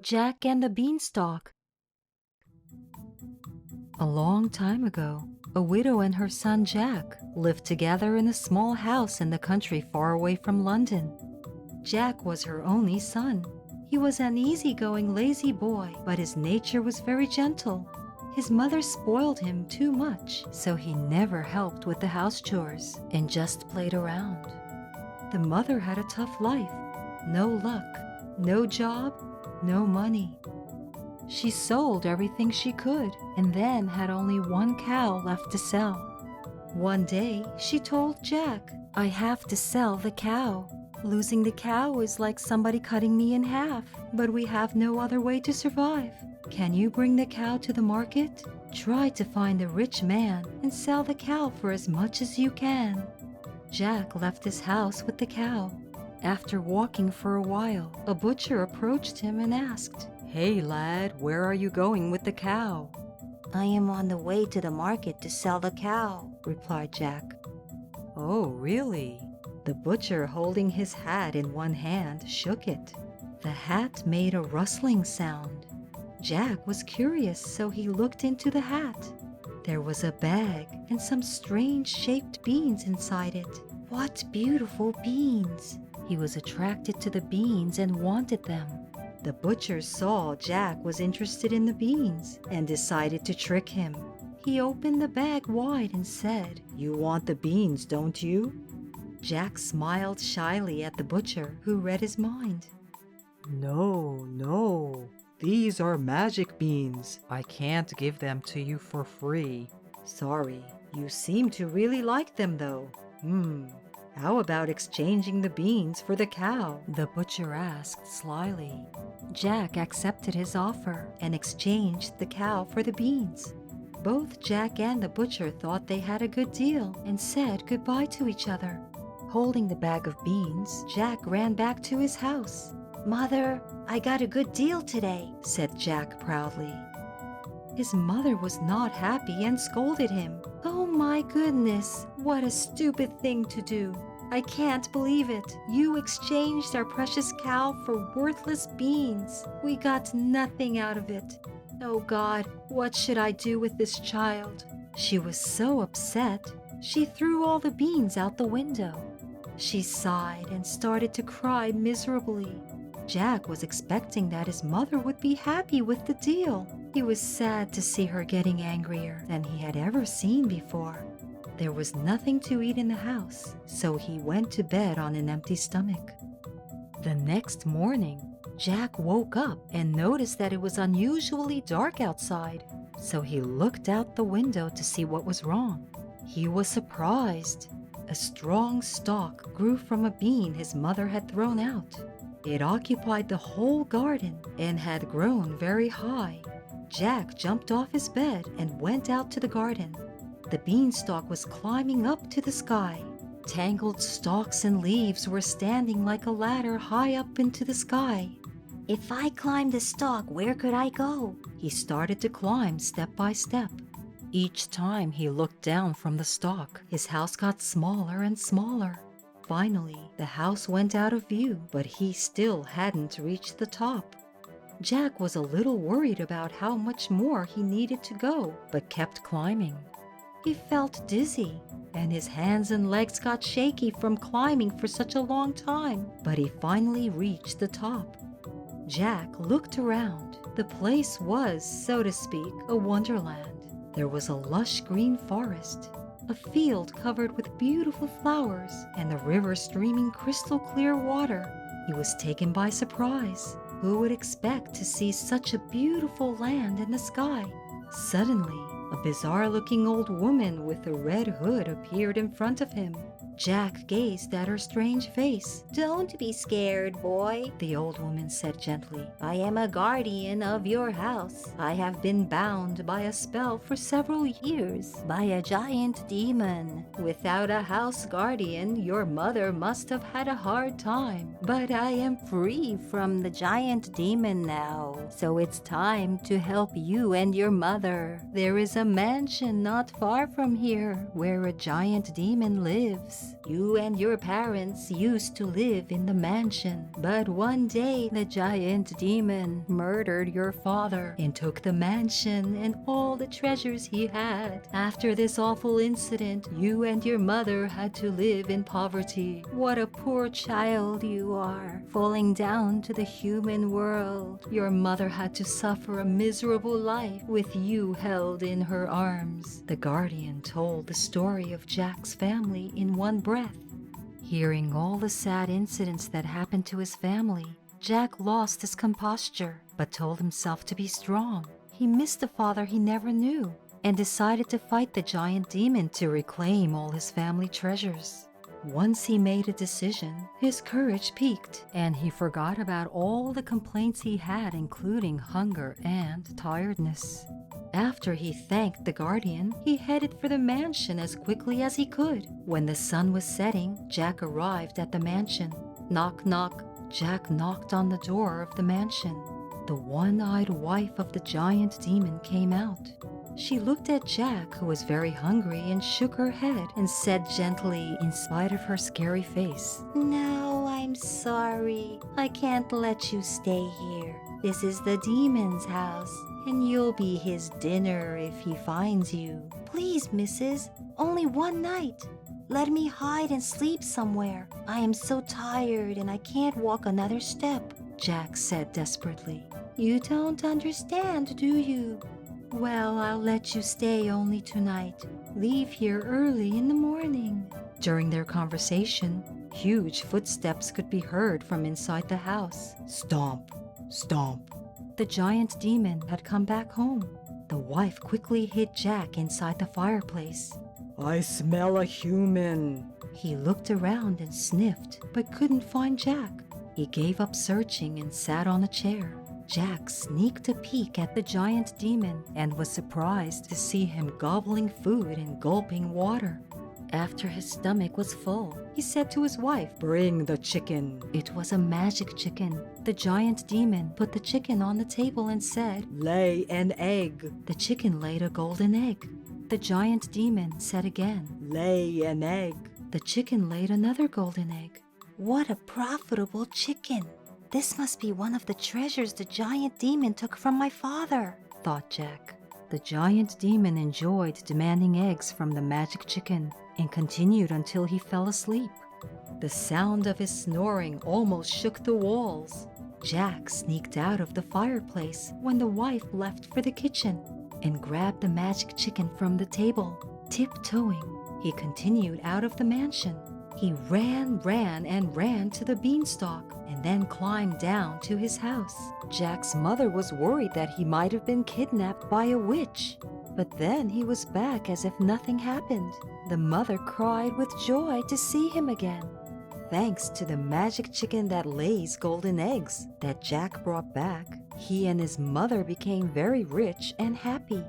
Jack and the Beanstalk. A long time ago, a widow and her son Jack lived together in a small house in the country far away from London. Jack was her only son. He was an easygoing, lazy boy, but his nature was very gentle. His mother spoiled him too much, so he never helped with the house chores and just played around. The mother had a tough life. No luck, no job, no money. She sold everything she could and then had only one cow left to sell. One day, she told Jack, "I have to sell the cow. Losing the cow is like somebody cutting me in half, but we have no other way to survive. Can you bring the cow to the market? Try to find a rich man and sell the cow for as much as you can." Jack left his house with the cow. After walking for a while, a butcher approached him and asked, "Hey lad, where are you going with the cow?" "I am on the way to the market to sell the cow," replied Jack. "Oh, really?" The butcher, holding his hat in one hand, shook it. The hat made a rustling sound. Jack was curious, so he looked into the hat. There was a bag and some strange-shaped beans inside it. What beautiful beans! He was attracted to the beans and wanted them. The butcher saw Jack was interested in the beans and decided to trick him. He opened the bag wide and said, "You want the beans, don't you?" Jack smiled shyly at the butcher, who read his mind. No. These are magic beans. I can't give them to you for free." "Sorry. You seem to really like them, though. How about exchanging the beans for the cow?" the butcher asked slyly. Jack accepted his offer and exchanged the cow for the beans. Both Jack and the butcher thought they had a good deal and said goodbye to each other. Holding the bag of beans, Jack ran back to his house. "Mother, I got a good deal today," said Jack proudly. His mother was not happy and scolded him. "Oh my goodness, what a stupid thing to do. I can't believe it. You exchanged our precious cow for worthless beans. We got nothing out of it. Oh God, what should I do with this child?" She was so upset, she threw all the beans out the window. She sighed and started to cry miserably. Jack was expecting that his mother would be happy with the deal. He was sad to see her getting angrier than he had ever seen before. There was nothing to eat in the house, so he went to bed on an empty stomach. The next morning, Jack woke up and noticed that it was unusually dark outside, so he looked out the window to see what was wrong. He was surprised. A strong stalk grew from a bean his mother had thrown out. It occupied the whole garden and had grown very high. Jack jumped off his bed and went out to the garden. The beanstalk was climbing up to the sky. Tangled stalks and leaves were standing like a ladder high up into the sky. "If I climbed the stalk, where could I go?" He started to climb step by step. Each time he looked down from the stalk, his house got smaller and smaller. Finally, the house went out of view, but he still hadn't reached the top. Jack was a little worried about how much more he needed to go, but kept climbing. He felt dizzy, and his hands and legs got shaky from climbing for such a long time, but he finally reached the top. Jack looked around. The place was, so to speak, a wonderland. There was a lush green forest, a field covered with beautiful flowers, and the river streaming crystal clear water. He was taken by surprise. Who would expect to see such a beautiful land in the sky? Suddenly, a bizarre-looking old woman with a red hood appeared in front of him. Jack gazed at her strange face. "Don't be scared, boy," the old woman said gently. "I am a guardian of your house. I have been bound by a spell for several years by a giant demon. Without a house guardian, your mother must have had a hard time. But I am free from the giant demon now, so it's time to help you and your mother. There is a mansion not far from here where a giant demon lives. You and your parents used to live in the mansion, but one day the giant demon murdered your father and took the mansion and all the treasures he had. After this awful incident, you and your mother had to live in poverty. What a poor child you are, falling down to the human world. Your mother had to suffer a miserable life with you held in her arms. The guardian told the story of Jack's family in one breath. Hearing all the sad incidents that happened to his family, Jack lost his composure, but told himself to be strong. He missed the father he never knew, and decided to fight the giant demon to reclaim all his family treasures. Once he made a decision, his courage peaked, and he forgot about all the complaints he had, including hunger and tiredness. After he thanked the guardian, he headed for the mansion as quickly as he could. When the sun was setting, Jack arrived at the mansion. Knock, knock. Jack knocked on the door of the mansion. The one-eyed wife of the giant demon came out. She looked at Jack, who was very hungry, and shook her head and said gently, in spite of her scary face, "No, I'm sorry. I can't let you stay here. This is the demon's house, and you'll be his dinner if he finds you. Please, missus, only one night. Let me hide and sleep somewhere. I am so tired and I can't walk another step," Jack said desperately. "You don't understand, do you? Well, I'll let you stay only tonight. Leave here early in the morning." During their conversation, huge footsteps could be heard from inside the house. Stomp, stomp. The giant demon had come back home. The wife quickly hid Jack inside the fireplace. "I smell a human." He looked around and sniffed, but couldn't find Jack. He gave up searching and sat on a chair. Jack sneaked a peek at the giant demon and was surprised to see him gobbling food and gulping water. After his stomach was full, he said to his wife, "Bring the chicken." It was a magic chicken. The giant demon put the chicken on the table and said, "Lay an egg." The chicken laid a golden egg. The giant demon said again, "Lay an egg." The chicken laid another golden egg. "What a profitable chicken. This must be one of the treasures the giant demon took from my father," thought Jack. The giant demon enjoyed demanding eggs from the magic chicken and continued until he fell asleep. The sound of his snoring almost shook the walls. Jack sneaked out of the fireplace when the wife left for the kitchen and grabbed the magic chicken from the table. Tiptoeing, he continued out of the mansion. He ran to the beanstalk and then climbed down to his house. Jack's mother was worried that he might have been kidnapped by a witch, but then he was back as if nothing happened. The mother cried with joy to see him again. Thanks to the magic chicken that lays golden eggs that Jack brought back, he and his mother became very rich and happy.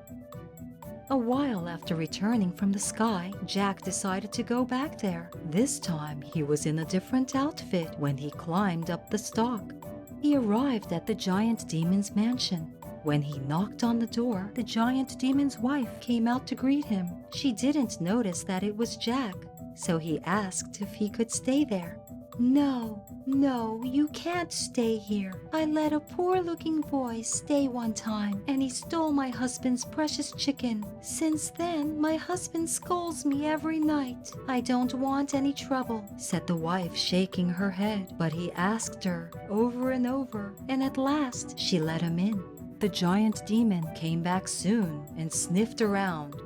A while after returning from the sky, Jack decided to go back there. This time he was in a different outfit when he climbed up the stalk. He arrived at the giant demon's mansion. When he knocked on the door, the giant demon's wife came out to greet him. She didn't notice that it was Jack, so he asked if he could stay there. No, you can't stay here. I let a poor-looking boy stay one time, and he stole my husband's precious chicken. Since then, my husband scolds me every night. I don't want any trouble," said the wife, shaking her head. But he asked her over and over, and at last she let him in. The giant demon came back soon and sniffed around.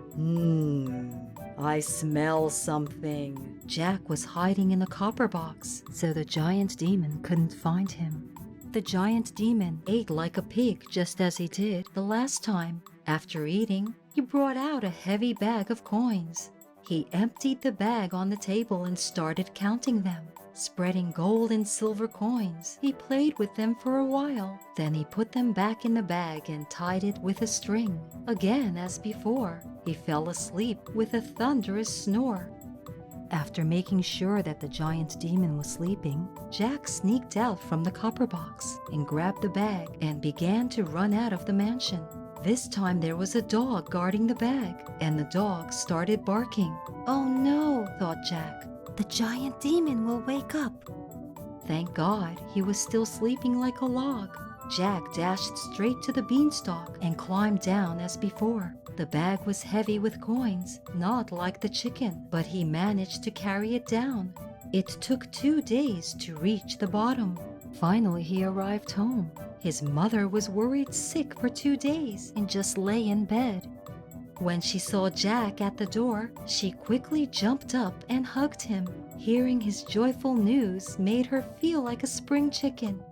I smell something." Jack was hiding in a copper box, so the giant demon couldn't find him. The giant demon ate like a pig just as he did the last time. After eating, he brought out a heavy bag of coins. He emptied the bag on the table and started counting them. Spreading gold and silver coins, he played with them for a while. Then he put them back in the bag and tied it with a string. Again, as before, he fell asleep with a thunderous snore. After making sure that the giant demon was sleeping, Jack sneaked out from the copper box and grabbed the bag and began to run out of the mansion. This time there was a dog guarding the bag, and the dog started barking. "Oh no," thought Jack. the giant demon will wake up. Thank God he was still sleeping like a log. Jack dashed straight to the beanstalk and climbed down as before. The bag was heavy with coins, not like the chicken, but he managed to carry it down. It took 2 days to reach the bottom. Finally, he arrived home. His mother was worried sick for 2 days and just lay in bed. When she saw Jack at the door, she quickly jumped up and hugged him. Hearing his joyful news made her feel like a spring chicken.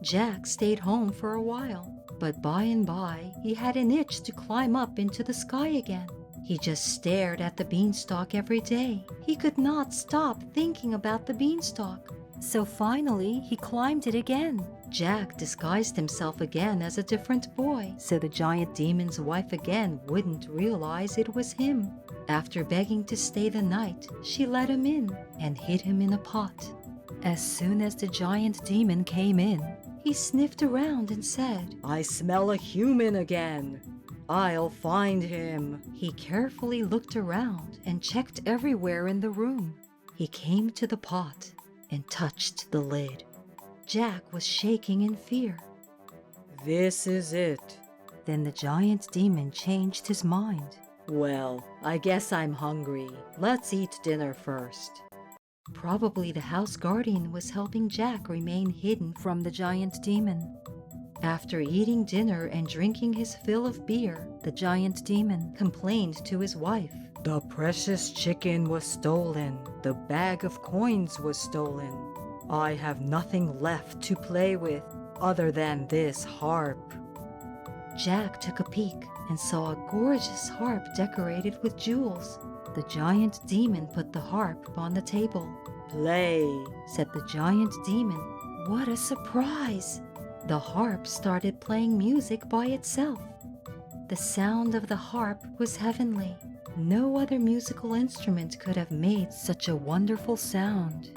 Jack stayed home for a while, but by and by, he had an itch to climb up into the sky again. He just stared at the beanstalk every day. He could not stop thinking about the beanstalk. So finally, he climbed it again. Jack disguised himself again as a different boy, so the giant demon's wife again wouldn't realize it was him. After begging to stay the night, she let him in and hid him in a pot. As soon as the giant demon came in, he sniffed around and said, "I smell a human again. I'll find him." He carefully looked around and checked everywhere in the room. He came to the pot and touched the lid. Jack was shaking in fear. "This is it." Then the giant demon changed his mind. "Well, I guess I'm hungry. Let's eat dinner first." Probably the house guardian was helping Jack remain hidden from the giant demon. After eating dinner and drinking his fill of beer, the giant demon complained to his wife. "The precious chicken was stolen. The bag of coins was stolen. I have nothing left to play with other than this harp." Jack took a peek and saw a gorgeous harp decorated with jewels. The giant demon put the harp on the table. "Play," said the giant demon. What a surprise! The harp started playing music by itself. The sound of the harp was heavenly. No other musical instrument could have made such a wonderful sound.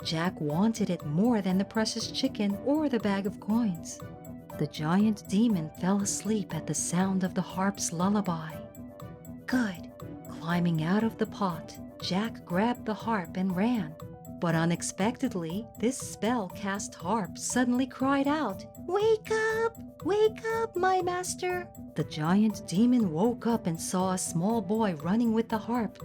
Jack wanted it more than the precious chicken or the bag of coins. The giant demon fell asleep at the sound of the harp's lullaby. Good. Climbing out of the pot, Jack grabbed the harp and ran. But unexpectedly, this spell-cast harp suddenly cried out, "Wake up! Wake up, my master!" The giant demon woke up and saw a small boy running with the harp.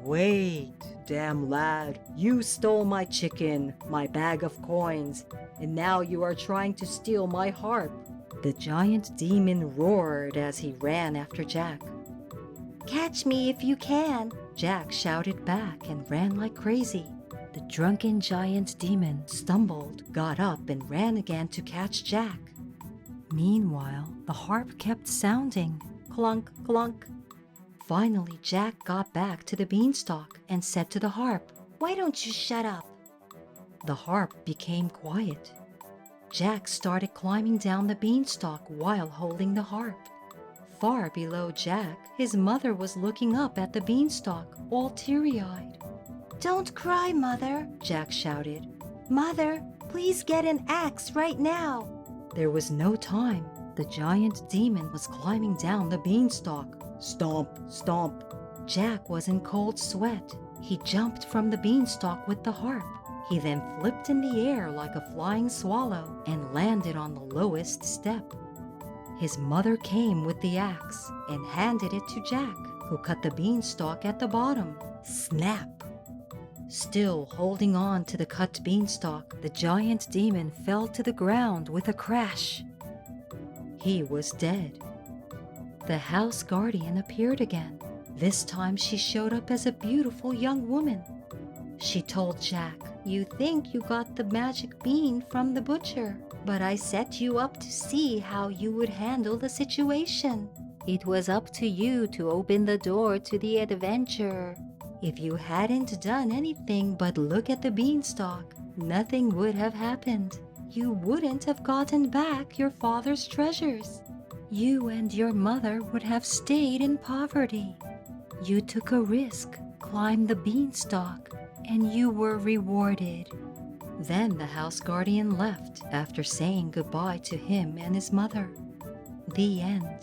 "Wait, damn lad, you stole my chicken, my bag of coins, and now you are trying to steal my harp." The giant demon roared as he ran after Jack. "Catch me if you can!" Jack shouted back and ran like crazy. The drunken giant demon stumbled, got up, and ran again to catch Jack. Meanwhile, the harp kept sounding, clunk, clunk. Finally, Jack got back to the beanstalk and said to the harp, "Why don't you shut up?" The harp became quiet. Jack started climbing down the beanstalk while holding the harp. Far below Jack, his mother was looking up at the beanstalk, all teary-eyed. "Don't cry, Mother," Jack shouted. "Mother, please get an axe right now." There was no time. The giant demon was climbing down the beanstalk. Stomp, stomp. Jack was in cold sweat. He jumped from the beanstalk with the harp. He then flipped in the air like a flying swallow and landed on the lowest step. His mother came with the axe and handed it to Jack, who cut the beanstalk at the bottom. Snap! Still holding on to the cut beanstalk, the giant demon fell to the ground with a crash. He was dead. The house guardian appeared again. This time she showed up as a beautiful young woman. She told Jack, "You think you got the magic bean from the butcher, but I set you up to see how you would handle the situation. It was up to you to open the door to the adventure. If you hadn't done anything but look at the beanstalk, nothing would have happened. You wouldn't have gotten back your father's treasures. You and your mother would have stayed in poverty. You took a risk, climbed the beanstalk, and you were rewarded." Then the house guardian left after saying goodbye to him and his mother. The end.